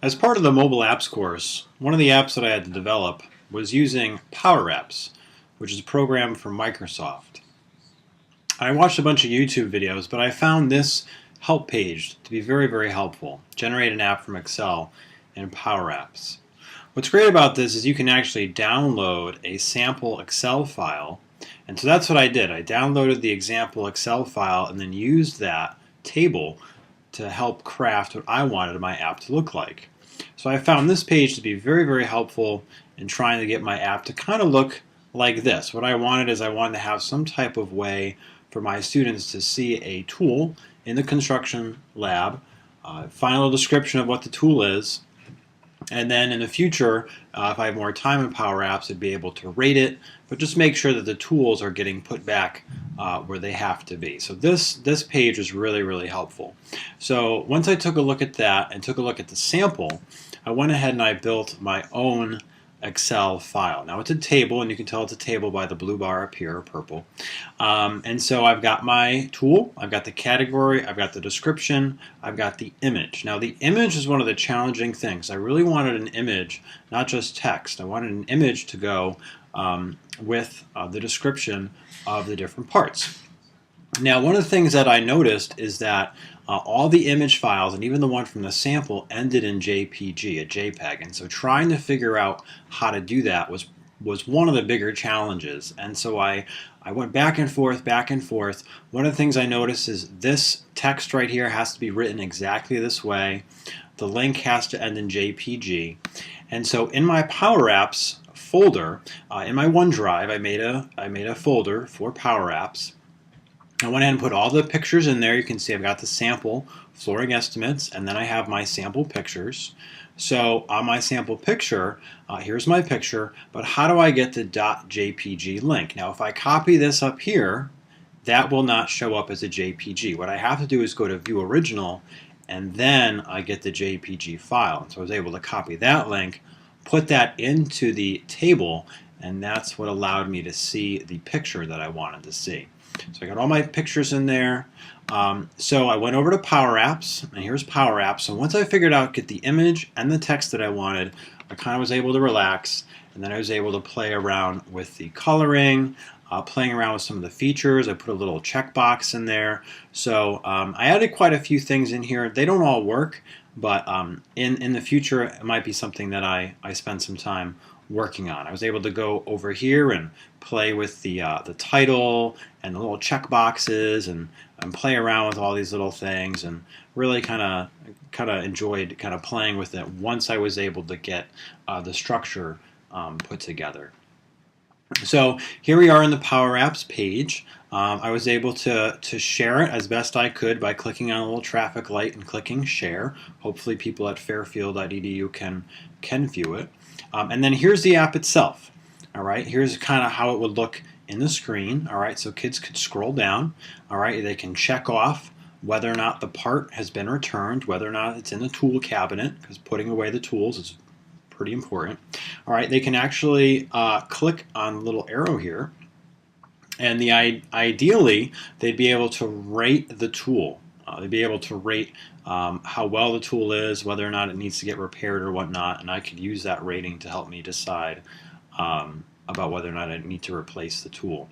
As part of the mobile apps course, one of the apps that I had to develop was using PowerApps, which is a program from Microsoft. I watched a bunch of YouTube videos, but I found this help page to be very, very helpful. Generate an app from Excel in PowerApps. What's great about this is you can actually download a sample Excel file, and so that's what I did. I downloaded the example Excel file and then used that table to help craft what I wanted my app to look like. So I found this page to be very, very helpful in trying to get my app to kind of look like this. What I wanted is I wanted to have some type of way for my students to see a tool in the construction lab, final description of what the tool is, and then in the future, if I have more time in PowerApps, I'd be able to rate it, but just make sure that the tools are getting put back where they have to be. So this page is really, really helpful. So once I took a look at that and took a look at the sample, I went ahead and I built my own Excel file. Now it's a table, and you can tell it's a table by the blue bar up here, or purple. And so I've got my tool, I've got the category, I've got the description, I've got the image. Now the image is one of the challenging things. I really wanted an image, not just text. I wanted an image to go with the description of the different parts. Now, one of the things that I noticed is that all the image files, and even the one from the sample, ended in JPG, a JPEG. And so trying to figure out how to do that was one of the bigger challenges. And so I went back and forth, back and forth. One of the things I noticed is this text right here has to be written exactly this way. The link has to end in JPG. And so in my PowerApps folder, in my OneDrive, I made a folder for PowerApps. I went ahead and put all the pictures in there. You can see I've got the sample flooring estimates, and then I have my sample pictures. So on my sample picture, here's my picture, but how do I get the .jpg link? Now if I copy this up here, that will not show up as a JPG. What I have to do is go to View Original, and then I get the JPG file. And so I was able to copy that link, put that into the table, and that's what allowed me to see the picture that I wanted to see. So I got all my pictures in there. So I went over to PowerApps, and here's PowerApps. So once I figured out get the image and the text that I wanted, I kind of was able to relax, and then I was able to play around with the coloring, playing around with some of the features. I put a little checkbox in there. So I added quite a few things in here. They don't all work, but in the future it might be something that I spend some time working on. I was able to go over here and play with the title and the little check boxes and play around with all these little things, and really kind of enjoyed kind of playing with it once I was able to get the structure put together. So here we are in the PowerApps page. I was able to share it as best I could by clicking on a little traffic light and clicking share. Hopefully people at fairfield.edu can view it. And then here's the app itself. All right, here's kind of how it would look in the screen. All right, so kids could scroll down. All right, they can check off whether or not the part has been returned, whether or not it's in the tool cabinet, because putting away the tools is pretty important. All right, they can actually click on the little arrow here, and ideally they'd be able to rate the tool. They'd be able to rate how well the tool is, whether or not it needs to get repaired or whatnot, and I could use that rating to help me decide about whether or not I need to replace the tool.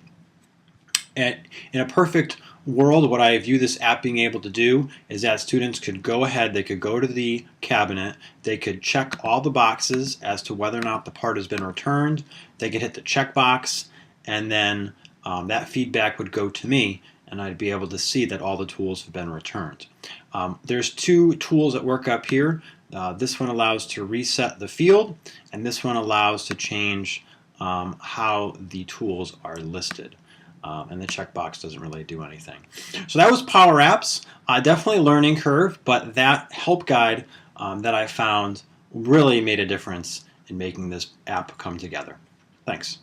And in a perfect world, what I view this app being able to do is that students could go ahead, they could go to the cabinet, they could check all the boxes as to whether or not the part has been returned, they could hit the checkbox, and then that feedback would go to me, and I'd be able to see that all the tools have been returned. There's two tools that work up here. This one allows to reset the field, and this one allows to change how the tools are listed. And the checkbox doesn't really do anything. So that was PowerApps. Definitely a learning curve, but that help guide that I found really made a difference in making this app come together. Thanks.